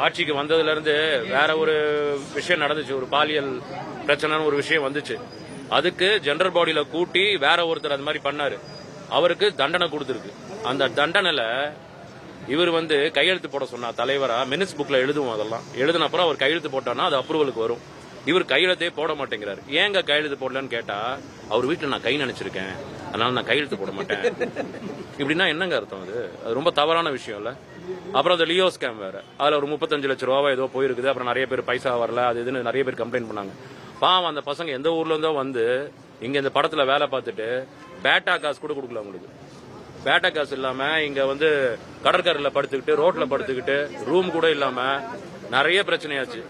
ஆட்சிக்கு வந்ததுலேருந்து வேற ஒரு விஷயம் நடந்துச்சு, ஒரு பாலியல் பிரச்சனைன்னு ஒரு விஷயம் வந்துச்சு. அதுக்கு ஜெனரல் பாடியில கூட்டி வேற ஒருத்தர் அது மாதிரி பண்ணாரு, அவருக்கு தண்டனை கொடுத்துருக்கு. அந்த தண்டனையில இவர் கையெழுத்து போட சொன்னா தலைவரா, மினிட்ஸ் புக்ல எழுதுவோம், அதெல்லாம் எழுதின அப்புறம் அவர் கையெழுத்து போட்டானா அது அப்ரூவலுக்கு வரும். இவர் கையெழுத்தே போட மாட்டேங்கிறாரு. ஏங்க கையெழுத்து போடலன்னு கேட்டா, அவர் வீட்டில் நான் கை நினைச்சிருக்கேன், அதனால நான் கையெழுத்து போட மாட்டேன். இப்படின்னா என்னங்க அர்த்தம்? அது ரொம்ப தவறான விஷயம் இல்ல. அப்புறம் அந்த லியோ ஸ்கேம் வேற, அதுல ஒரு 35 லட்சம் ரூபா ஏதோ போயிருக்குது. அப்புறம் நிறைய பேர் பைசா வரல, அது இதுன்னு நிறைய பேர் கம்ப்ளைண்ட் பண்ணாங்க. பாவம் அந்த பசங்க எந்த ஊர்ல இருந்தோ இங்க இந்த படத்துல வேலை பார்த்துட்டு பேட்டா காசு கூட கொடுக்கல அவங்களுக்கு. பேட்டா காசு இல்லாம இங்க கடற்கரையில் படுத்துக்கிட்டு, ரோட்ல படுத்துக்கிட்டு, ரூம் கூட இல்லாம நிறைய பிரச்சனையாச்சு.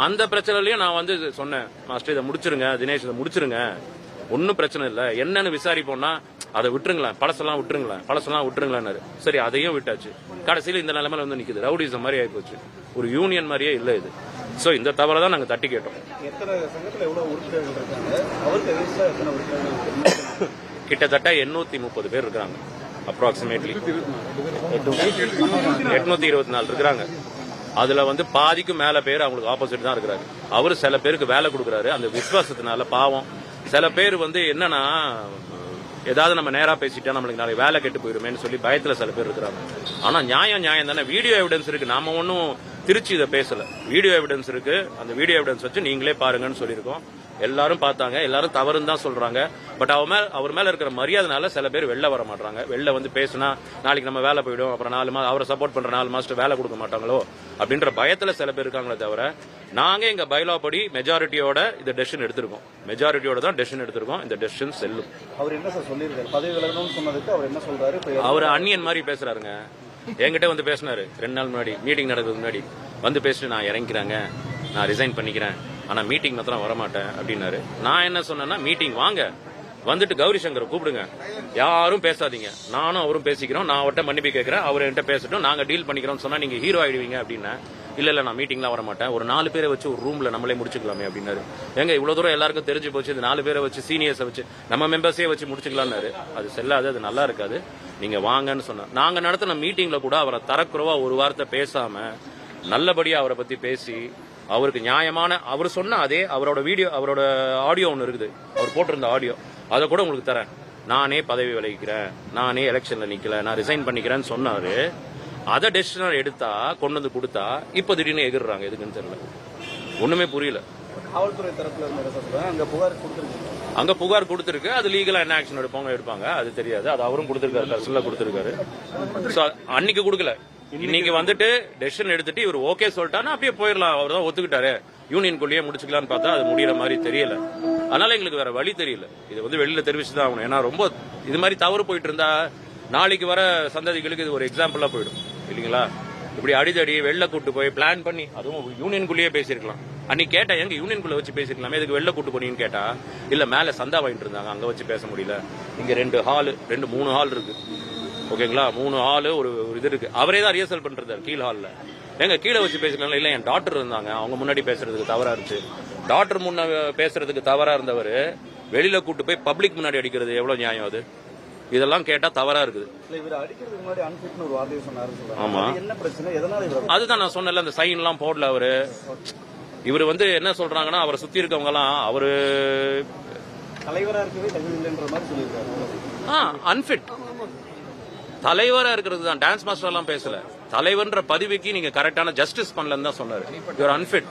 அந்த பிரச்சனைலயும் நான் சொன்னேன், மாஸ்டர் இதை முடிச்சிருங்க, தினேஷ் இதை முடிச்சிருங்க, ஒன்னும் பிரச்சனை இல்ல, என்னன்னு விசாரிப்போம்னா அதை விட்டுருங்களேன், பழசெல்லாம் விட்டுருங்களேன். சரி, அதையும் விட்டாச்சு. கடைசியில் இந்த நிலைமையில நிக்குது, ரவுடிசம் மாதிரி ஆகி போச்சு, ஒரு யூனியன் மாதிரியே இல்ல இது. சோ இந்த தவறை தான் நாங்க தட்டி கேட்டோம். கிட்டத்தட்ட 830 பேர் இருக்காங்க, அப்ராக்சிமேட்லி 824 இருக்கிறாங்க. அதுல பாதிக்கும் மேல பேர் அவங்களுக்கு ஆப்போசிட் தான் இருக்கிறாரு. அவரு சில பேருக்கு வேலை கொடுக்கறாரு அந்த விசுவாசத்தினால. பாவம் சில பேர் என்னன்னா, ஏதாவது நம்ம நேரா பேசிட்டா நம்மளுக்கு நாளைக்கு வேலை கெட்டு போயிருமேன்னு சொல்லி பயத்துல சில பேர் இருக்கிறாங்க. ஆனா நியாயம் தானே, வீடியோ எவிடன்ஸ் இருக்கு, நாம ஒன்னும் திருச்சி இதை பேசல, வீடியோ எவிடன்ஸ் இருக்கு, அந்த வீடியோ எவிடன்ஸ் வச்சு நீங்களே பாருங்கன்னு சொல்லியிருக்கோம். எல்லாரும் பார்த்தாங்க, எல்லாரும் தவறுன்னு தான் சொல்றாங்க. பட் அவர் மேல இருக்கிற மரியாதைனால சில பேர் வெளில வர மாட்டாங்க. வெளில பேசினா நாளைக்கு நம்ம வேலை போயிடும், அப்புறம் அவரை சப்போர்ட் பண்ற 4 மாஸ்டர் வேலை கொடுக்க மாட்டாங்களோ அப்படின்ற பயத்துல சில பேர் இருக்காங்களே தவிர, நாங்க எங்க பைலா படி மெஜாரிட்டியோட இந்த டெசிஷன் எடுத்திருக்கோம். மெஜாரிட்டியோட தான் டெசிஷன் எடுத்திருக்கோம். இந்த டெசிஷன் செல்லும். அவர் என்ன சார் சொல்லியிருக்காரு? பதவி விலகணும்னு சொன்னதுக்கு அவர் என்ன சொல்றாரு? அவர் அந்நியன் மாதிரி பேசுறாருங்க. என்கிட்ட பேசினாரு 2 நாள் முன்னாடி, மீட்டிங் நடக்கிறதுக்கு முன்னாடி பேசிட்டு, நான் இறங்கிக்கிறாங்க, நான் ரிசைன் பண்ணிக்கிறேன், ஆனா மீட்டிங் மாத்திரம் வரமாட்டேன் அப்படின்னாரு. நான் என்ன சொன்னேன்னா, மீட்டிங் வாங்க, வந்துட்டு கௌரி சங்கரை கூப்பிடுங்க, யாரும் பேசாதீங்க, நானும் அவரும் பேசிக்கிறோம், நான் அவர்கிட்ட மன்னிப்பு கேட்கிறேன், அவர் என்கிட்ட பேசட்டும், நாங்க டீல் பண்ணிக்கிறோம் சொன்னா நீங்க ஹீரோ ஆயிடுவீங்க அப்படின்னா, இல்ல நான் மீட்டிங்லாம் வர மாட்டேன், ஒரு 4 பேரை வச்சு ஒரு ரூம்ல நம்மளே முடிச்சுக்கலாமே அப்படின்னாரு. எங்க இவ்வளவு தூரம் எல்லாருக்கும் தெரிஞ்சு போச்சு, இந்த 4 பேரை வச்சு, சீனியர்ஸை வச்சு, நம்ம மெம்பர்ஸே வச்சு முடிச்சுக்கலாம்னாரு. அது செல்லாது, அது நல்லா இருக்காது, நீங்க வாங்கன்னு சொன்ன. நாங்க நடத்தின மீட்டிங்ல கூட அவரை தரக்குறவா ஒரு வார்த்தை பேசாம நல்லபடியா அவரை பத்தி பேசி, அவருக்கு நியாயமான, அவர் சொன்ன அதே அவரோட வீடியோ, அவரோட ஆடியோ ஒன்று இருக்குது, அவர் போட்டிருந்த ஆடியோ, அதை கூட உங்களுக்கு தரேன். நானே பதவி விலகிக்கிறேன், நானே எலெக்ஷன்ல நிக்கல, நான் ரிசைன் பண்ணிக்கிறேன்னு சொன்னாரு. அதை டெசிஷன் எடுத்தா கொண்டு கொடுத்தா இப்ப திடீர்னு எகிர்றாங்க, எதுக்குன்னு தெரியல, ஒண்ணுமே புரியல. காவல்துறை தரப்புல அங்க புகார் கொடுத்திருக்கு, அது லீகலா என்ன ஆக்ஷன் எடுப்பாங்க அது தெரியாது. அது அவரும் கொடுத்திருக்காரு, கர்சல்ல கொடுத்திருக்காரு. அன்னைக்கு கொடுக்கல, இன்னைக்கு டெசிஷன் எடுத்துட்டு இவர் ஓகே சொல்லிட்டாருன்னா அப்படியே போயிடலாம். அவர் தான் ஒத்துக்கிட்டாரு, யூனியனுக்குள்ளேயே முடிச்சுக்கலாம்னு பார்த்தா அது முடியற மாதிரி தெரியல. அதனால எங்களுக்கு வேற வழி தெரியல, இது வெளியில தெரிவிச்சுதான் ஆகணும். ஏன்னா ரொம்ப இது மாதிரி தவறு போயிட்டு இருந்தா நாளைக்கு வர சந்ததிகளுக்கு இது ஒரு எக்ஸாம்பிளா போயிடும் இல்லீங்களா? இப்படி அடிதடி வெளில கூட்டு போய் பிளான் பண்ணி, அதுவும் யூனியனுக்குள்ளேயே பேசிருக்கலாம். அன்னைக்கு கேட்டா, எங்க யூனியனுக்குள்ள வச்சு பேசிருக்கலாமே, இதுக்கு வெளில கூட்டு போனீங்கன்னு கேட்டா, இல்ல மேல சந்தா வாங்கிட்டு இருந்தாங்க, அங்க வச்சு பேச முடியல. இங்க 3 ஹால் இருக்கு, ஓகேங்களா, 3 ஹால் ஒரு இது இருக்கு. அவரே தான் ரிஹர்சல் பண்றாரு கீழ் ஹால்ல. எங்க கீழே வச்சு பேசிக்கலாம். இல்ல என் டாக்டர் இருந்தாங்க, அவங்க முன்னாடி பேசுறதுக்கு தவறா இருந்துச்சு. டாக்டர் முன்ன பேசுறதுக்கு தவறா இருந்தவர் வெளியில கூட்டு போய் பப்ளிக் முன்னாடி அடிக்கிறது எவ்வளவு நியாயம்? அது இதெல்லாம் கேட்டா தவறா இருக்குது. ஆமா, அதுதான் நான் சொன்னல, அந்த சைன் எல்லாம் போடல அவரு. இவர் என்ன சொல்றாங்கன்னா, அவரை சுத்தி இருக்கவங்க எல்லாம் அவரு தலைவரா இருக்கவே தகுதியில்லைன்ற மாதிரி சொல்லியிருக்காரு. அன்ஃபிட் தலைவரா இருக்கிறது தான், டான்ஸ் மாஸ்டர் எல்லாம் பேசல. தலைவர்ன்ற பதவிக்கு நீங்க கரெக்டான ஜஸ்டிஸ் பண்ணலன்னு தான் சொன்னாரு. இவர் அன்ஃபிட்,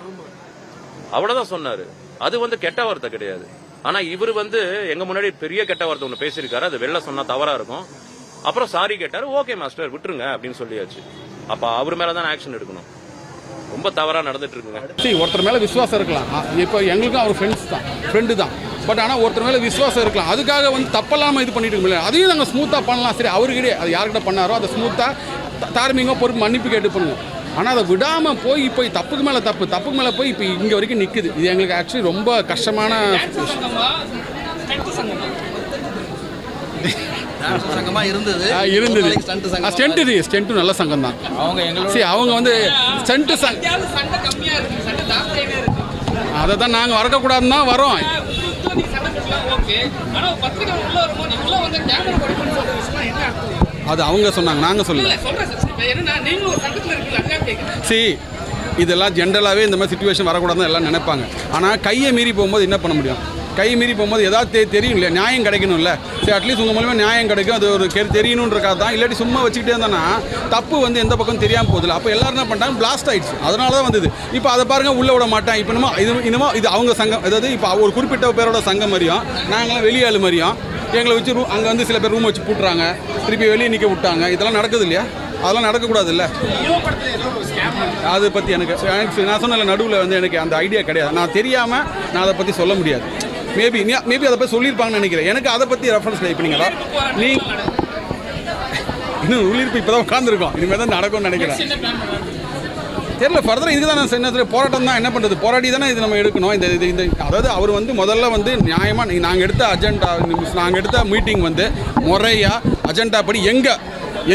அவ்வளவுதான் சொன்னாரு. அது கெட்ட வார்த்தை கிடையாது. ஆனா இவர் எங்க முன்னாடி பெரிய கெட்ட வார்த்தை ஒண்ணு பேசியிருக்காரு, அது வெளில சொன்னா தவறா இருக்கும். அப்புறம் சாரி கேட்டாரு, ஓகே மாஸ்டர் விட்டுருங்க அப்படின்னு சொல்லியாச்சு. அப்ப அவர் மேலதான் ஆக்ஷன் எடுக்கணும். ரொம்ப தவறா நடந்துட்டு இருக்குங்க. ஒருத்தர் மேல விசுவாசம் இருக்கலாம், இப்போ எங்களுக்கும் அவர் ஃப்ரெண்டு தான். பட் ஆனால் ஒருத்தர் மேலே விசுவாசம் இருக்கலாம், அதுக்காக தப்பெல்லாமல் இது பண்ணிட்டு இருக்க முடியல. அதையும் நாங்கள் ஸ்மூத்தாக பண்ணலாம். சரி, அவர்கிட்டே அது யார்கிட்ட பண்ணாரோ அதை ஸ்மூத்தாக தார்மீகமாக பொறுப்பு மன்னிப்பு கேட்டு பண்ணுவோம். ஆனால் அதை விடாமல் போய் இப்போ தப்புக்கு மேலே போய் இப்போ இங்கே வரைக்கும் நிற்குது. இது எங்களுக்கு ஆக்சுவலி ரொம்ப கஷ்டமான இருந்தது. ஸ்டென்ட்டு நல்ல சங்கம் தான். அவங்க ஸ்டென்ட்டு அதை தான் நாங்கள் வரக்கூடாதுன்னு தான் வரோம். அது அவங்க சொன்னாங்க, நாங்கள் சொல்லல. சரி, இதெல்லாம் ஜென்ரலாகவே இந்த மாதிரி சுச்சுவேஷன் வரக்கூடாதுன்னு எல்லாம் நினைப்பாங்க. ஆனால் கையை மீறி போகும்போது என்ன பண்ண முடியும்? கை மீறி போகும்போது ஏதாவது தெரியும் இல்லையா, நியாயம் கிடைக்கணும்ல. சரி, அட்லீஸ்ட் உங்கள் மூலமாக நியாயம் கிடைக்கும், அது ஒரு தெரியணுன்றக்காக தான். இல்லாட்டி சும்மா வச்சுக்கிட்டே இருந்தானா தப்பு வந்து எந்த பக்கம் தெரியாமல் போகுதுல. அப்போ எல்லாரும் என்ன பண்ணிட்டாங்க, பிளாஸ்ட் ஆகிடுச்சு. அதனால தான் வந்தது. இப்போ அதை பாருங்கள், உள்ளே விட மாட்டேன். இப்போ இன்னமும் இது அவங்க சங்கம், அதாவது இப்போ ஒரு குறிப்பிட்ட பேரோட சங்கம் மாதிரியும் நாங்களாம் வெளியாள் மாதிரியும் எங்களை வச்சு அங்கே வந்து சில பேர் ரூம் வச்சு பூட்டுறாங்க, திருப்பி வெளியே நிற்க விட்டாங்க. இதெல்லாம் நடக்குது இல்லையா? அதெல்லாம் நடக்கக்கூடாது இல்லை. அதை பற்றி எனக்கு நான் சொன்ன நடுவில் வந்து எனக்கு அந்த ஐடியா கிடையாது. நான் தெரியாமல் நான் அதை பற்றி சொல்ல முடியாது. மேபி அதை பற்றி சொல்லியிருப்பாங்கன்னு நினைக்கிறேன். எனக்கு அதை பற்றி ரெஃபரன்ஸ் இல்லை. இப்போ நீங்கள் இன்னும் உள்ளிருப்பு இப்போ தான் உட்காந்துருக்கோம். இனிமேல் தான் நடக்கும்னு நினைக்கிறேன். தெரியல, ஃபர்தர் இதுக்கு தான் நான் என்ன போராட்டம் தான். என்ன பண்ணுறது, போராடி தானே இது நம்ம எடுக்கணும். இந்த அதாவது அவர் வந்து முதல்ல வந்து நியாயமாக நாங்கள் எடுத்த அஜெண்டா, நாங்கள் எடுத்த மீட்டிங் வந்து முறையாக அஜெண்டா படி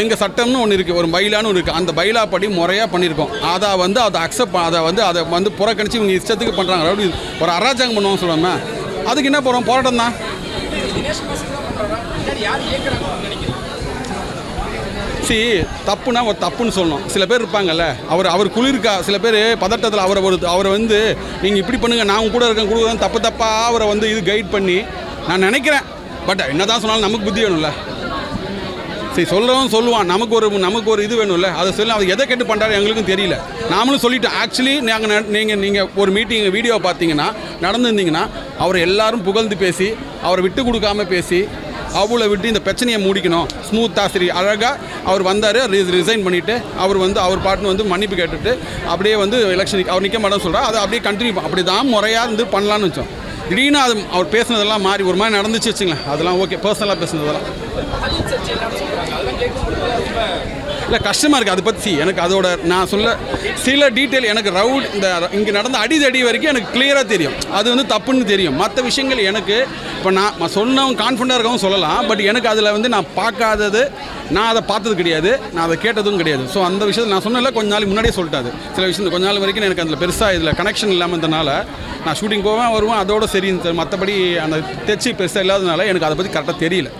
எங்கள் சட்டம்னு ஒன்று இருக்குது, ஒரு பைலான்னு ஒன்று இருக்குது. அந்த பைலா படி முறையாக பண்ணியிருக்கோம். அதை வந்து புறக்கணிச்சு இவங்க இஷ்டத்துக்கு பண்ணுறாங்க. அதாவது ஒரு அராஜகம் பண்ணுவாங்க சொல்லாமல், அதுக்கு என்ன போகிறோம், போராட்டம் தான். தப்புனா ஒரு தப்புன்னு சொல்லணும். சில பேர் இருப்பாங்கல்ல, அவர் குளிர்க்கா, சில பேர் பதட்டத்தில் அவரை வந்து நீங்கள் இப்படி பண்ணுங்கள், நான் கூட இருக்கேன் கொடுக்குறேன், தப்பாக அவரை வந்து இது கைட் பண்ணி நான் நினைக்கிறேன். பட் என்ன தான் சொன்னாலும் நமக்கு புத்தி வேணும்ல. சரி, சொல்கிறவன் சொல்லுவான், நமக்கு ஒரு இது வேணும்ல. அதை சொல்லி அவர் எதை கேட்டு பண்ணுறாரு எங்களுக்கும் தெரியல. நாமளும் சொல்லிட்டோம். ஆக்சுவலி நீங்கள் ஒரு மீட்டிங் வீடியோ பார்த்தீங்கன்னா, நடந்துருந்தீங்கன்னா, அவரை எல்லாரும் புகழ்ந்து பேசி, அவரை விட்டு கொடுக்காம பேசி, அவ்வளோ விட்டு இந்த பிரச்சனையை முடிக்கணும் ஸ்மூத்தாக. சரி, அழகாக அவர் வந்தார், ரிசைன் பண்ணிவிட்டு அவர் பாட்டுன்னு வந்து மன்னிப்பு கேட்டுட்டு அப்படியே வந்து எலெக்ஷனுக்கு அவர் நிற்க மாட்டேன்னு சொல்கிறார். அதை அப்படியே கண்டினியூ அப்படி தான் முறையாக இருந்து பண்ணலான்னு வச்சோம். திடீர்னு அது அவர் பேசுனதெல்லாம் மாறி ஒரு மாதிரி நடந்துச்சு வச்சுங்களேன். அதெல்லாம் ஓகே, பர்சனலாக பேசுனதெல்லாம் இல்லை, கஷ்டமாக இருக்குது. அதை பற்றி எனக்கு அதோட நான் சொல்ல சில டீட்டெயில் எனக்கு இங்கே நடந்த அடி வரைக்கும் எனக்கு கிளியராக தெரியும். அது வந்து தப்புன்னு தெரியும். மற்ற விஷயங்கள் எனக்கு இப்போ நான் சொன்னவங்க கான்ஃபிடண்டாக இருக்கவும் சொல்லலாம். பட் எனக்கு அதில் வந்து நான் பார்க்காதது, நான் அதை பார்த்தது கிடையாது, நான் அதை கேட்டதும் கிடையாது. ஸோ அந்த விஷயத்தில் நான் சொன்னல கொஞ்ச நாளைக்கு முன்னாடியே சொல்லிட்டாது. சில விஷயம் கொஞ்ச நாள் வரைக்கும் எனக்கு அதில் பெருசாக இதில் கனெக்ஷன் இல்லாமல் இருந்தனால நான் ஷூட்டிங் போவேன் வருவேன், அதோட சரின்னு. மற்றபடி அந்த தெச்சி பெருசாக இல்லாததுனால எனக்கு அதை பற்றி கரெக்டாக தெரியல.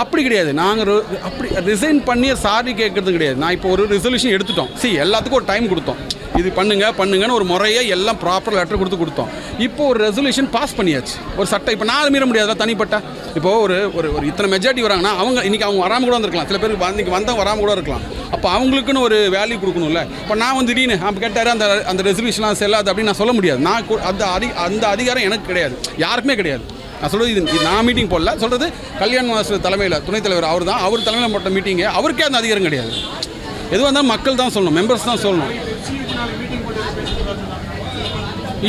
அப்படி கிடையாது. நாங்கள் அப்படி ரிசைன் பண்ணி சாரி கேட்கறது கிடையாது. நான் இப்போ ஒரு ரெசல்யூஷன் எடுத்துட்டோம். எல்லாத்துக்கும் ஒரு டைம் கொடுத்தோம். இது பண்ணுங்கன்னு ஒரு முறையாக எல்லாம் ப்ராப்பர் லெட்டர் கொடுத்தோம். இப்போ ஒரு ரெசல்யூஷன் பாஸ் பண்ணியாச்சு. ஒரு சட்டம் இப்போ நான் மீற முடியாதுல தனிப்பட்ட. இப்போது ஒரு இத்தனை மெஜாரிட்டி வராங்கன்னா இன்றைக்கி அவங்க வராமல் கூட வந்திருக்கலாம். சில பேருக்கு இன்றைக்கி வந்தால் வராமல் கூட இருக்கலாம். அப்போ அவங்களுக்குன்னு ஒரு வேல்யூ கொடுக்கணும்ல. இப்போ நான் வந்து திடீர்னு அப்போ கேட்டார் அந்த ரெசல்யூஷன்லாம் செல்லாது அப்படின்னு நான் சொல்ல முடியாது. அந்த அதிகாரம் எனக்கு கிடையாது, யாருக்குமே கிடையாது. நான் சொல்கிறது இது நான் மீட்டிங் போடல, சொல்கிறது கல்யாண் மாஸ்டர் தலைமையில் துணைத் தலைவர் அவர் தலைமையில் போட்ட மீட்டிங்கு, அவருக்கே அந்த அதிகாரம் கிடையாது. எதுவாக இருந்தாலும் மக்கள் தான் சொல்லணும், மெம்பர்ஸ் தான் சொல்லணும்.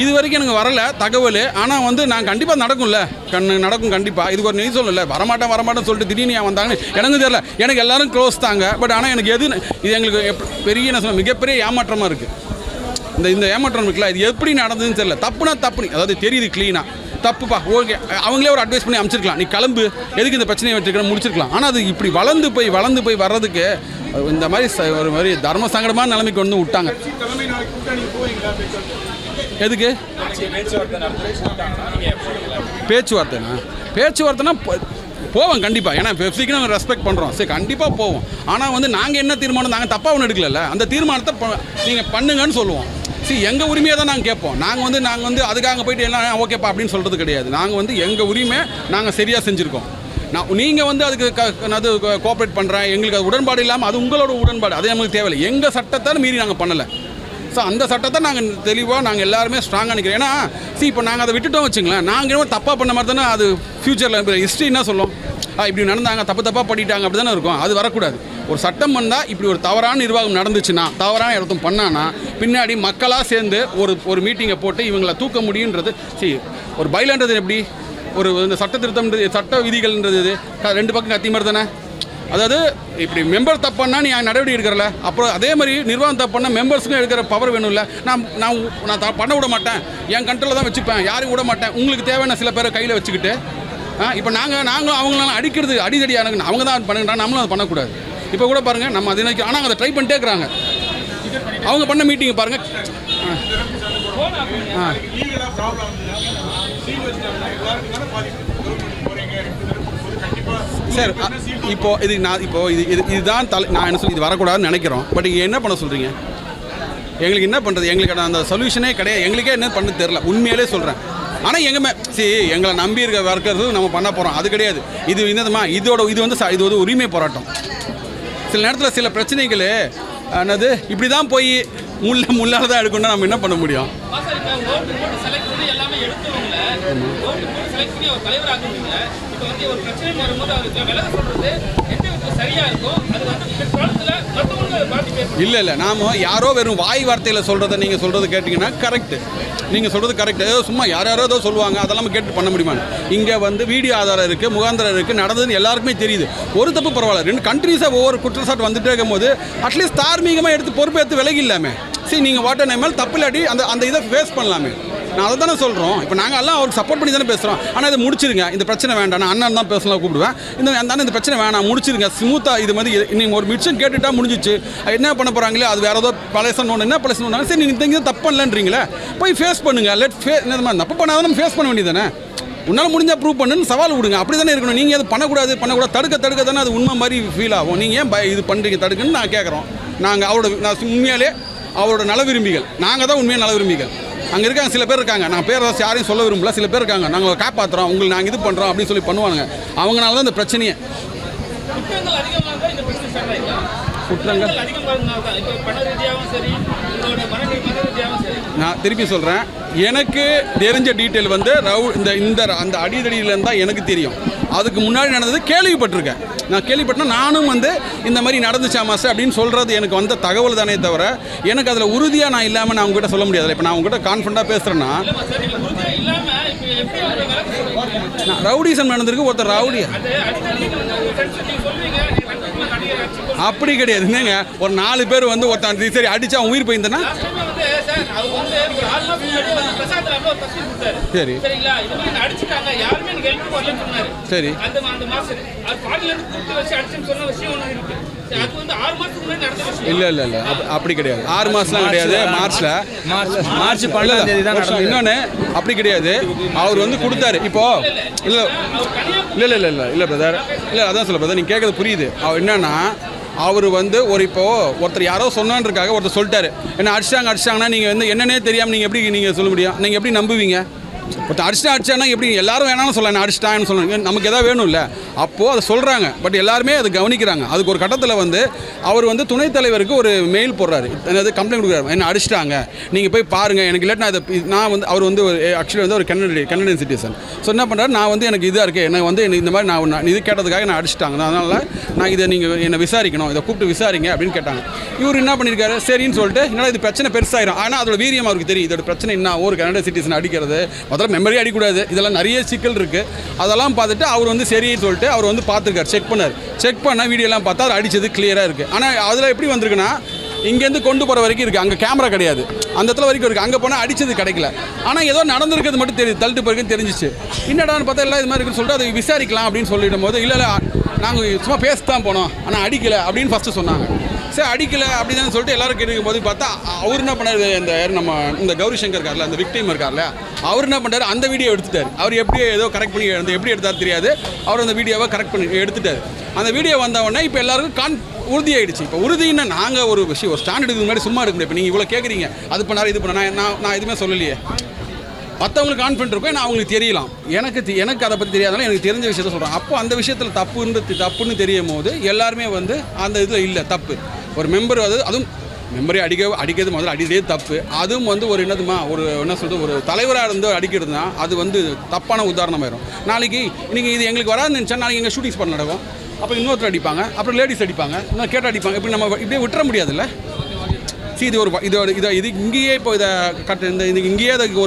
இது வரைக்கும் எனக்கு வரல தகவல். ஆனால் வந்து நான் கண்டிப்பாக நடக்கும் கண்டிப்பாக. இதுக்கு ஒரு நியூஸ் சொல்லல, வரமாட்டேன்னு சொல்லிட்டு திடீர்னு ஏன் வந்தாங்கன்னு எனக்கு தெரியல. எனக்கு எல்லாரும் க்ளோஸ் தாங்க. பட் ஆனால் எனக்கு இது எங்களுக்கு பெரிய என்ன சொல்ல மிகப்பெரிய ஏமாற்றமாக இருக்குது. இந்த ஏமாற்றம் இருக்குல்ல, இது எப்படி நடந்ததுன்னு தெரியல. தப்புனா தப்புன்னு அதாவது தெரியுது க்ளீனாக. தப்புப்பா, ஓகே, அவங்களே ஒரு அட்வைஸ் பண்ணி அமைச்சிருக்கலாம், நீ கிளம்பு, எதுக்கு இந்த பிரச்சனையை வச்சுருக்கணும் முடிச்சிருக்கலாம். ஆனால் அது இப்படி வளர்ந்து போய் வர்றதுக்கு இந்த மாதிரி ஒரு மாதிரி தர்ம சங்கடமான நிலைமைக்கு வந்து விட்டாங்க. எதுக்கு பேச்சுவார்த்தைனா போவோம் கண்டிப்பாக. ஏன்னா பெப்சிக்கு நாங்கள் ரெஸ்பெக்ட் பண்ணுறோம். சரி, கண்டிப்பாக போவோம். ஆனால் வந்து நாங்கள் என்ன தீர்மானம், நாங்கள் தப்பாக ஒன்றும் எடுக்கல. அந்த தீர்மானத்தை நீங்கள் பண்ணுங்கன்னு சொல்லுவோம். எங்கள் உரிமையை தான் நாங்கள் கேட்போம். நாங்கள் வந்து அதுக்காக போயிட்டு எல்லாம் ஓகேப்பா அப்படின்னு சொல்கிறது கிடையாது. நாங்கள் வந்து எங்கள் உரிமை நாங்கள் சரியாக செஞ்சுருக்கோம். நீங்கள் வந்து அதுக்கு அது கோஆப்ரேட் பண்ணுறேன், எங்களுக்கு அது உடன்பாடு இல்லாமல் அது உங்களோட உடன்பாடு, அது நமக்கு தேவையில்லை. எங்கள் சட்டத்தை மீறி நாங்கள் பண்ணலை. அந்த சட்டத்தை நாங்கள் தெளிவாக எல்லாருமே ஸ்ட்ராங்காக நிற்கிறோம். ஏன்னா இப்போ நாங்கள் அதை விட்டுட்டோம் வச்சுங்களேன், நாங்கள் என்ன தப்பாக பண்ண மாதிரி தானே அது ஃப்யூச்சரில் ஹிஸ்ட்ரி என்ன சொல்லும், இப்படி நடந்தாங்க, தப்பாக பண்ணிட்டாங்க, அப்படி தானே இருக்கும். அது வரக்கூடாது. ஒரு சட்டம் வந்தால் இப்படி ஒரு தவறான நிர்வாகம் நடந்துச்சுன்னா, தவறான இடத்தும் பண்ணானா பின்னாடி மக்களாக சேர்ந்து ஒரு மீட்டிங்கை போட்டு இவங்களை தூக்க முடியுன்றது. ஒரு பைலான்றது எப்படி இந்த சட்ட திருத்தம்ன்றது, சட்ட விதிகள்ன்றது ரெண்டு பக்கம் கத்தி மாதிரி தானே. அதாவது இப்படி மெம்பர் தப்புன்னா நீ நடவடிக்கை எடுக்கிறல, அப்புறம் அதே மாதிரி நிர்வாகம் தப்புன்னா மெம்பர்ஸுக்கும் எடுக்கிற பவர் வேணும்ல. நான் பண்ண விட மாட்டேன், என் கண்ட்ரோலில் தான் வச்சுப்பேன், யாரையும் விட மாட்டேன். உங்களுக்கு தேவையான சில பேரை கையில் வச்சுக்கிட்டு இப்போ நாங்களும் அவங்களால அடிக்கிறது அடிதடியாக அவங்க தான் பண்ணுறாங்க, நம்மளும் அதை பண்ணக்கூடாது. இப்போ கூட பாருங்கள், நம்ம அதை ஆனால் அதை ட்ரை பண்ணிட்டே இருக்கிறாங்க. அவங்க பண்ண மீட்டிங்கை பாருங்கள். சார் இதுதான் நான் என்ன சொல்லி இது வரக்கூடாதுன்னு நினைக்கிறோம். பட் இங்கே என்ன பண்ண சொல்கிறீங்க? எங்களுக்கு என்ன பண்ணுறது, எங்களுக்கு அந்த சொல்யூஷனே கிடையாது, எங்களுக்கே என்ன பண்ண தெரில, உண்மையிலே சொல்கிறேன். ஆனால் எங்களை நம்பி இருக்க ஒர்க்கர்ஸ் நம்ம பண்ண போகிறோம், அது கிடையாது. இது என்னதுமா இது வந்து உரிமை போராட்டம். சில நேரத்தில் சில பிரச்சனைகள் என்னது இப்படி தான் போய் முள்ளால் தான் எடுக்கணும்னா நம்ம என்ன பண்ண முடியும்? இல்லை நாம் யாரோ வெறும் வாய் வார்த்தையில் சொல்கிறத நீங்கள் சொல்கிறது கேட்டிங்கன்னா கரெக்டு, நீங்கள் சொல்கிறது கரெக்டு. ஏதோ சும்மா யாரோ ஏதோ சொல்லுவாங்க, அதெல்லாம் கேட்டு பண்ண முடியுமா? இங்கே வந்து வீடியோ ஆதாரம் இருக்குது, முகாந்திரம் இருக்குது, நடந்ததுன்னு எல்லாருக்குமே தெரியுது. ஒரு தப்பு பரவாயில்ல, 2 கண்ட்ரீஸாக ஒவ்வொரு குற்றச்சாட்டு வந்துட்டே இருக்கும்போது அட்லீஸ்ட் தார்மீகமாக எடுத்து பொறுப்பேற்று விலகி இல்லாமல் நீங்கள் வாட்டர் நேமல் தப்பு இல்லாட்டி அந்த இதை ஃபேஸ் பண்ணலாமே. நான் அதை தானே சொல்கிறோம். இப்போ நாங்கள் எல்லாம் அவருக்கு சப்போர்ட் பண்ணி தானே பேசுகிறோம். ஆனால் இதை முடிச்சிருங்க, இந்த பிரச்சனை வேண்டாம். நான் அண்ணன் தான் பேசலாம் கூப்பிடுவேன். இந்த பிரச்சனை வேணாம், முடிச்சிருங்க ஸ்மூத்தாக. இது மாதிரி நீங்கள் ஒரு மிச்சம் கேட்டுட்டா முடிஞ்சிச்சு. என்ன பண்ண போகிறாங்களே, அது வேறு ஏதோ பழசன் ஒன்று என்ன பழசன் ஒன்று, சரி நீங்கள் இங்கே தப்பு பண்ணலன்றீங்களே, போய் ஃபேஸ் பண்ணுங்கள். என்ன தப்பு பண்ணாதான் நம்ம ஃபேஸ் பண்ண வேண்டியதானே. உன்னால் முடிஞ்சால் ப்ரூவ் பண்ணுன்னு சவால் விடுங்க. அப்படி தானே இருக்கணும். நீங்கள் அது பண்ணக்கூடாது தடுக்க தானே அது உண்மை மாதிரி ஃபீல் ஆகும். நீங்கள் ஏன் இது பண்ணுறீங்க தடுக்குன்னு நான் கேட்குறோம். நான் உண்மையாலே அவரோட நல விரும்பிகள், நாங்கள் தான் உண்மையாக நல விரும்பிகள். அங்கே இருக்காங்க சில பேர் இருக்காங்க, நான் பேர் யாரையும் சொல்ல விரும்பல, சில பேர் இருக்காங்க, நாங்கள் காப்பாற்றுறோம் உங்களுக்கு, நாங்கள் இது பண்ணுறோம் அப்படின்னு சொல்லி பண்ணுவாங்க. அவங்களால தான் இந்த பிரச்சனையே. குற்றங்கள் நான் திருப்பி சொல்கிறேன், எனக்கு தெரிஞ்ச டீட்டெயில் வந்து அந்த அடிதடியிலேருந்து தான் எனக்கு தெரியும். அதுக்கு முன்னாடி நடந்தது கேள்விப்பட்டிருக்கேன். நான் கேள்விப்பட்டேன், நானும் வந்து இந்த மாதிரி நடந்துச்சா மாஸ்டர் அப்படின்னு சொல்கிறது எனக்கு வந்த தகவல் தானே தவிர எனக்கு அதில் உறுதியாக நான் இல்லாமல் நான் உங்ககிட்ட சொல்ல முடியாது. இப்போ நான் உங்ககிட்ட கான்ஃபிடண்ட்டாக பேசுகிறேன்னா, ரவுடிசம் நடந்திருக்கு. ஒருத்தர் ரவுடியா அப்படி கிடையாது. என்னங்க ஒரு 4 பேர் வந்து ஒருத்தன் சரி அடிச்சா அவன் உயிர் போயிருந்தேன்னா சரி சரி இல்லை அப்படி கிடையாது. 6 மாதம்லாம் கிடையாது. மார்ச் 12 இன்னொன்று அப்படி கிடையாது. அவர் வந்து கொடுத்தாரு. இப்போ இல்லை பிரதர், இல்லை அதான் சொல்ல பிரதர், நீங்கள் கேட்குறது புரியுது. அவர் என்னன்னா அவர் வந்து ஒருத்தர் யாரோ சொன்னான்றக்காக ஒருத்தர் சொல்லிட்டாரு, என்ன அடிச்சாங்கன்னா நீங்கள் வந்து என்னன்னே தெரியாமல் நீங்கள் எப்படி நீங்கள் சொல்ல முடியும்? நீங்கள் எப்படி நம்புவீங்க? ஒருத்தர் அடிச்சானா எப்படி எல்லாரும் வேணாலும் சொல்லலாம், நான் அடிச்சிட்டான்னு சொல்லணும். நமக்கு எதாவது வேணும் இல்லை, அப்போது அதை சொல்கிறாங்க. பட் எல்லாருமே அதை கவனிக்கிறாங்க. அதுக்கு ஒரு கட்டத்தில் வந்து அவர் வந்து துணைத் தலைவருக்கு ஒரு மெயில் போடுறாரு, அதாவது கம்ப்ளைண்ட் கொடுக்குறாரு, என்ன அடிச்சிட்டாங்க நீங்கள் போய் பாருங்கள் எனக்கு. இல்லாட்டி நான் வந்து அவர் வந்து ஆக்சுவலி வந்து ஒரு கனடியன் சிட்டிசன். ஸோ என்ன பண்ணுறாரு, நான் வந்து எனக்கு இதாக இருக்குது, எனக்கு வந்து இந்த மாதிரி நான் இது கேட்டதுக்காக நான் அடிச்சிட்டாங்க, அதனால் நான் இதை நீங்கள் என்னை விசாரிக்கணும், இதை கூப்பிட்டு விசாரிங்க அப்படின்னு கேட்டாங்க. இவர் என்ன பண்ணியிருக்காரு, சரின்னு சொல்லிட்டு என்னடா இது பிரச்சனை பெருசாயிரும். ஆனால் அதோட வீரியம் அவருக்கு தெரியும், இதோட பிரச்சனை என்ன, ஒரு கனடியன் சிட்டிசன் அடிக்கிறது முதல்ல மெமரி அடிக்கூடாது, இதெல்லாம் நிறைய சிக்கல் இருக்குது. அதெல்லாம் பார்த்துட்டு அவர் வந்து சரின்னு சொல்லிட்டு அவர் வந்து பார்த்துருக்காரு, செக் பண்ண வீடியோலாம் பார்த்தா அவர் அடித்தது கிளியராக இருக்குது. ஆனால் அதில் எப்படி வந்திருக்குன்னா, இங்கேருந்து கொண்டு போகிற வரைக்கும் இருக்குது, அங்கே கேமரா கிடையாது, அந்த இடத்துல வரைக்கும் இருக்குது. அங்கே போனால் அடித்தது கிடைக்கல, ஆனால் ஏதோ நடந்திருக்கிறது மட்டும் தெரியுது, தள்ளிட்டு போயிருக்குன்னு தெரிஞ்சிச்சு. என்னடான்னு பார்த்தா எல்லாம் இது மாதிரி இருக்குன்னு சொல்லிட்டு அதை விசாரிக்கலாம் அப்படின்னு சொல்லிடும் போது, இல்லை நாங்கள் சும்மா பேசத்தான் போனோம் ஆனால் அடிக்கலை அப்படின்னு ஃபஸ்ட்டு சொன்னாங்க. சரி அடிக்கலை அப்படின்னு சொல்லிட்டு எல்லாரும் கேட்கும் போது பார்த்தா அவர் என்ன பண்ணார், இந்த கௌரி சங்கர் இருக்கார்ல, அந்த விக்டிம் இருக்கார்ல, அவர் என்ன பண்ணார், அந்த வீடியோ எடுத்துட்டார். அவர் எப்படி ஏதோ கரெக்ட் பண்ணி எப்படி எடுத்தார் தெரியாது, அவர் அந்த வீடியோவை கரெக்ட் பண்ணி எடுத்துட்டார். அந்த வீடியோ வந்தவொடனே இப்போ எல்லாருக்கும் உறுதியாயிடுச்சு. இப்போ உறுதினா நாங்கள் ஒரு விஷயம் ஒரு ஸ்டாண்ட் எடுக்கிறது முன்னாடி சும்மா எடுக்க முடியும். இப்போ நீங்கள் இவ்வளோ கேட்குறீங்க, அது பண்ணார் இது பண்ண, நான் எதுவுமே சொல்லலையே. மற்றவங்களுக்கு கான்ஃபிடென்ட் இருக்கும், நான் அவங்களுக்கு தெரியலாம், எனக்கு அதை பற்றி தெரியாதனால எனக்கு தெரிஞ்ச விஷயத்த சொல்கிறேன். அப்போ அந்த விஷயத்தில் தப்புன்னு தெரியும் போது எல்லாருமே வந்து அந்த இதில் இல்லை தப்பு. ஒரு மெம்பர் அதுவும் மெம்பரே அடிக்கிறது முதல்ல அடிக்கிறதே தப்பு. அதுவும் வந்து ஒரு என்ன சொல்கிறது, ஒரு தலைவராக இருந்து அடிக்கிறதுனா அது வந்து தப்பான உதாரணமாயிரும். நாளைக்கு நீங்கள் இது எங்களுக்கு வராதுன்னு நினச்சா நாளைக்கு எங்கள் ஷூட்டிங்ஸ் பண்ண நடக்கும், அப்போ இன்னொருத்தர் அடிப்பாங்க, அப்புறம் லேடிஸ் அடிப்பாங்க, இன்னும் கேட்டால் அடிப்பாங்க. இப்படி நம்ம இப்படியே விட்டுற முடியாதுல்ல. சரி இது இங்கேயே இப்போ இங்கேயே அதுக்கு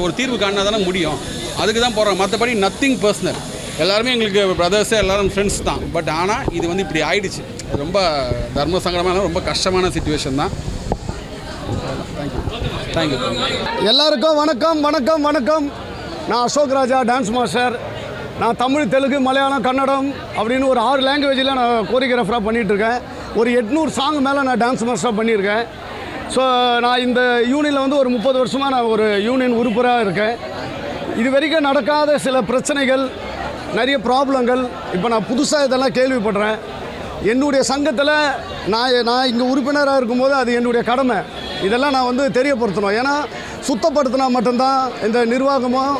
ஒரு தீர்வு காணா தானே முடியும். அதுக்கு தான் போகிறோம். மற்றபடி நத்திங் பர்சனல், எல்லாருமே எங்களுக்கு பிரதர்ஸே எல்லாரும் ஃப்ரெண்ட்ஸ் தான். பட் ஆனால் இது வந்து இப்படி ஆயிடுச்சு. ரொம்ப தர்ம சங்கடமான ரொம்ப கஷ்டமான சிச்சுவேஷன் தான். தேங்க்யூ. எல்லாருக்கும் வணக்கம். நான் அசோக் ராஜா, டான்ஸ் மாஸ்டர். நான் தமிழ், தெலுங்கு, மலையாளம், கன்னடம் அப்படின்னு ஒரு 6 லாங்குவேஜில் நான் கோரியோகிராஃபராக பண்ணிகிட்ருக்கேன். ஒரு 800 சாங் மேலே நான் டான்ஸ் மாஸ்டராக பண்ணியிருக்கேன். ஸோ நான் இந்த யூனியனில் வந்து ஒரு 30 வருஷமாக நான் ஒரு யூனியன் உறுப்பினராக இருக்கேன். இது வரைக்கும் நடக்காத சில பிரச்சனைகள், நிறைய ப்ராப்ளங்கள் இப்போ நான் புதுசாக இதெல்லாம் கேள்விப்படுறேன். என்னுடைய சங்கத்தில் நான் இங்கே உறுப்பினராக இருக்கும்போது அது என்னுடைய கடமை. இதெல்லாம் நான் வந்து தெரியப்படுத்தணும். ஏன்னா சுத்தப்படுத்தினா மட்டும்தான் இந்த நிர்வாகமும்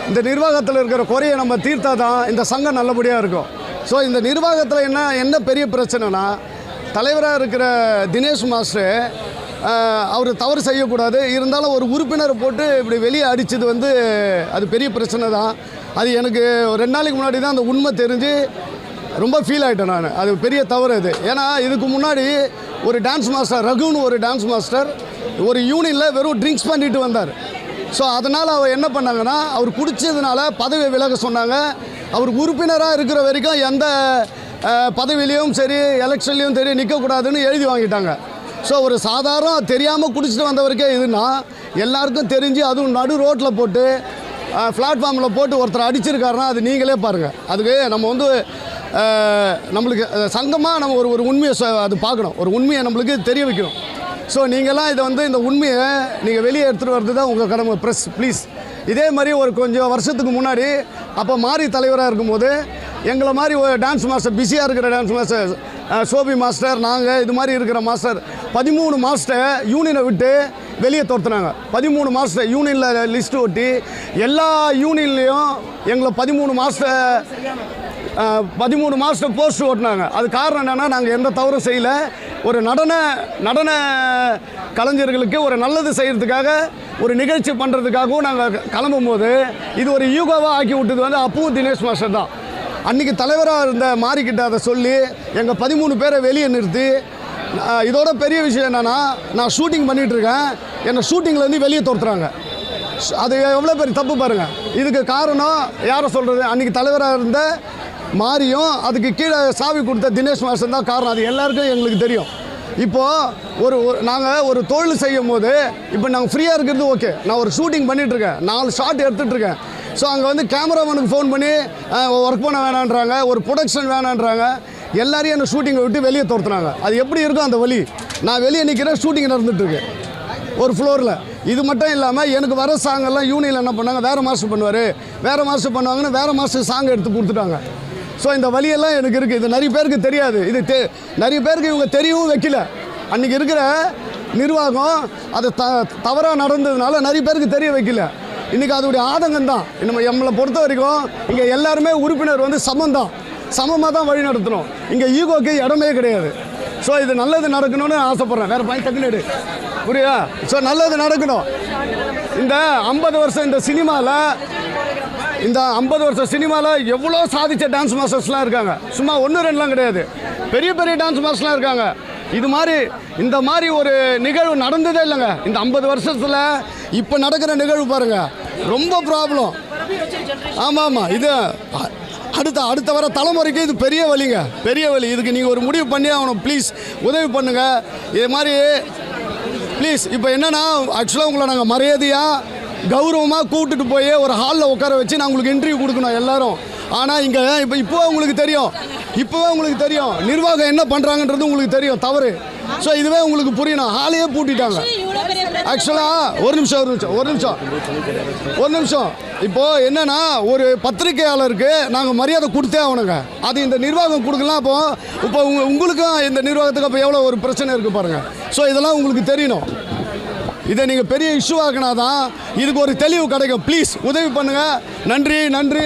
இந்த நிர்வாகத்தில் இருக்கிற குறையை நம்ம தீர்த்தா தான் இந்த சங்கம் நல்லபடியாக இருக்கும். ஸோ இந்த நிர்வாகத்தில் என்ன பெரிய பிரச்சனைனா, தலைவராக இருக்கிற தினேஷ் மாஸ்டர் அவர் தவறு செய்யக்கூடாது, இருந்தாலும் ஒரு உறுப்பினரை போட்டு இப்படி வெளியே அடித்தது வந்து அது பெரிய பிரச்சனை தான். அது எனக்கு 2 நாளைக்கு முன்னாடி தான் அந்த உண்மை தெரிஞ்சு ரொம்ப ஃபீல் ஆகிட்டேன் நான். அது பெரிய தவறு அது. ஏன்னா இதுக்கு முன்னாடி ஒரு டான்ஸ் மாஸ்டர் ரகுன்னு ஒரு டான்ஸ் மாஸ்டர் ஒரு யூனியனில் வெறும் ட்ரிங்க்ஸ் பண்ணிட்டு வந்தார். ஸோ அதனால் அவர் என்ன பண்ணாங்கன்னா, அவர் குடித்ததுனால பதவியை விலக சொன்னாங்க. அவர் உறுப்பினராக இருக்கிற வரைக்கும் எந்த பதவியிலையும் சரி எலெக்ஷன்லேயும் சரி நிற்கக்கூடாதுன்னு எழுதி வாங்கிட்டாங்க. ஸோ ஒரு சாதாரண தெரியாமல் குடிச்சிட்டு வந்தவருக்கே இதுன்னா எல்லாருக்கும் தெரிஞ்சு அதுவும் நடு ரோட்டில் போட்டு பிளாட்ஃபார்மில் போட்டு ஒருத்தர் அடிச்சிருக்காருன்னா அது நீங்களே பாருங்கள். அதுக்கு நம்ம வந்து நம்மளுக்கு சங்கமாக நம்ம ஒரு உண்மையை அது பார்க்கணும், ஒரு உண்மையை நம்மளுக்கு தெரிய வைக்கணும். ஸோ நீங்கள்லாம் இதை வந்து இந்த உண்மையை நீங்கள் வெளியே எடுத்துகிட்டு வர்றது தான் உங்கள் கடமை. Press please. இதே மாதிரி ஒரு கொஞ்சம் வருஷத்துக்கு முன்னாடி அப்போ மாறி தலைவராக இருக்கும்போது எங்களை மாதிரி ஒரு டான்ஸ் மாஸ்டர், பிஸியாக இருக்கிற டான்ஸ் மாஸ்டர் சோபி மாஸ்டர், நாங்கள் இது மாதிரி இருக்கிற மாஸ்டர் 13 மாஸ்டர் யூனியனை விட்டு வெளியே துரத்துனாங்க. 13 மாஸ்டர் யூனியனில் லிஸ்ட்டு ஒட்டி எல்லா யூனியன்லேயும் எங்களை 13 மாஸ்டர் போஸ்ட் ஓட்டினாங்க. அது காரணம் என்னென்னா, நாங்கள் எந்த தவறும் செய்யலை. ஒரு நடன கலைஞர்களுக்கு ஒரு நல்லது செய்கிறதுக்காக ஒரு நிகழ்ச்சி பண்ணுறதுக்காகவும் நாங்கள் கிளம்பும்போது இது ஒரு யூகாவாக ஆக்கி விட்டது வந்து அப்பவும் தினேஷ் மாஸ்டர் தான். அன்றைக்கி தலைவராக இருந்த மாறிக்கிட்ட அதை சொல்லி எங்கள் 13 பேரை வெளியே நிறுத்தி, இதோட பெரிய விஷயம் என்னென்னா, நான் ஷூட்டிங் பண்ணிகிட்ருக்கேன், என்னை ஷூட்டிங்லேருந்து வெளியே துரத்துறாங்க. அது எவ்வளோ பெரிய தப்பு பாருங்கள். இதுக்கு காரணம் யாரை சொல்கிறது, அன்றைக்கி தலைவராக இருந்த மாறியும் அதுக்கு கீழே சாவி கொடுத்த தினேஷ் மாஸ்டர் தான் காரணம். அது எல்லாருக்கும் எங்களுக்கு தெரியும். இப்போது நாங்கள் ஒரு தொழில் செய்யும் போது இப்போ நாங்கள் ஃப்ரீயாக இருக்கிறது ஓகே, நான் ஒரு ஷூட்டிங் பண்ணிகிட்ருக்கேன், 4 ஷாட் எடுத்துகிட்ருக்கேன். ஸோ அங்கே வந்து கேமராமேனுக்கு ஃபோன் பண்ணி ஒர்க் பண்ண வேணான்றாங்க, ஒரு ப்ரொடக்ஷன் வேணான்றாங்க, எல்லாரையும் என்ன ஷூட்டிங்கை விட்டு வெளியே துரத்துனாங்க. அது எப்படி இருக்கும் அந்த வழி? நான் வெளியே நிற்கிறேன், ஷூட்டிங் நடந்துகிட்ருக்கு ஒரு ஃப்ளோரில். இது மட்டும் இல்லாமல் எனக்கு வர சாங்கெல்லாம் யூனியனில் என்ன பண்ணாங்க, வேறு மாஸ்டர் பண்ணுவார், வேறு மாஸ்டர் பண்ணுவாங்கன்னு வேறு மாஸ்டர் சாங் எடுத்து கொடுத்துட்டாங்க. ஸோ இந்த வழியெல்லாம் எனக்கு இருக்குது. இது நிறைய பேருக்கு தெரியாது. இது நிறைய பேருக்கு இவங்க தெரியவும் வைக்கல. அன்றைக்கி இருக்கிற நிர்வாகம் அது தவறாக நடந்ததுனால நிறைய பேருக்கு தெரிய வைக்கல. இன்றைக்கி அதோடைய ஆதங்கம் தான். நம்மளை பொறுத்த வரைக்கும் இங்கே எல்லாருமே உறுப்பினர் வந்து சமமாக தான் வழி நடத்தணும். இங்கே ஈகோக்கு இடமே கிடையாது. ஸோ இது நல்லது நடக்கணும்னு ஆசைப்பட்றேன். வேறு பாயிண்ட் டக்குனு புரியுதா? ஸோ நல்லது நடக்கணும். இந்த 50 வருஷம் இந்த சினிமாவில் எவ்வளோ சாதித்த டான்ஸ் மாஸ்டர்ஸ்லாம் இருக்காங்க. சும்மா 1-2லாம் கிடையாது, பெரிய பெரிய டான்ஸ் மாஸ்டர்லாம் இருக்காங்க. இந்த மாதிரி ஒரு நிகழ்வு நடந்ததே இல்லைங்க இந்த 50 வருஷத்தில். இப்போ நடக்கிற நிகழ்வு பாருங்கள், ரொம்ப ப்ராப்ளம். ஆமாம், இது அடுத்த வர தலைமுறைக்கு இது பெரிய வழிங்க, பெரிய வழி. இதுக்கு நீங்கள் ஒரு முடிவு பண்ணி ஆகணும். ப்ளீஸ் உதவி பண்ணுங்கள். இது மாதிரி ப்ளீஸ். இப்போ என்னென்னா, ஆக்சுவலாக உங்களை நாங்கள் மரியாதையாக கௌரவமாக கூப்பிட்டுட்டு போய் ஒரு ஹாலில் உட்கார வச்சு நான் உங்களுக்கு இன்டர்வியூ கொடுக்கணும் எல்லோரும். ஆனால் இங்கே இப்போவே உங்களுக்கு தெரியும் நிர்வாகம் என்ன பண்ணுறாங்கன்றது உங்களுக்கு தெரியும், தவறு. ஸோ இதுவே உங்களுக்கு புரியணும். ஹாலையே பூட்டிட்டாங்க. ஆக்சுவலாக ஒரு நிமிஷம் இப்போது என்னென்னா, ஒரு பத்திரிகையாளருக்கு நாங்கள் மரியாதை கொடுத்தே ஆகணுங்க. அது இந்த நிர்வாகம் கொடுக்கலாம். இப்போ உங்களுக்கும் இந்த நிர்வாகத்துக்கு அப்போ எவ்வளோ ஒரு பிரச்சனை இருக்குது பாருங்கள். ஸோ இதெல்லாம் உங்களுக்கு தெரியணும். இதை நீங்கள் பெரிய இஷ்யூ ஆக்கினா தான் இதுக்கு ஒரு தெளிவு கிடைக்கும். ப்ளீஸ் உதவி பண்ணுங்கள். நன்றி.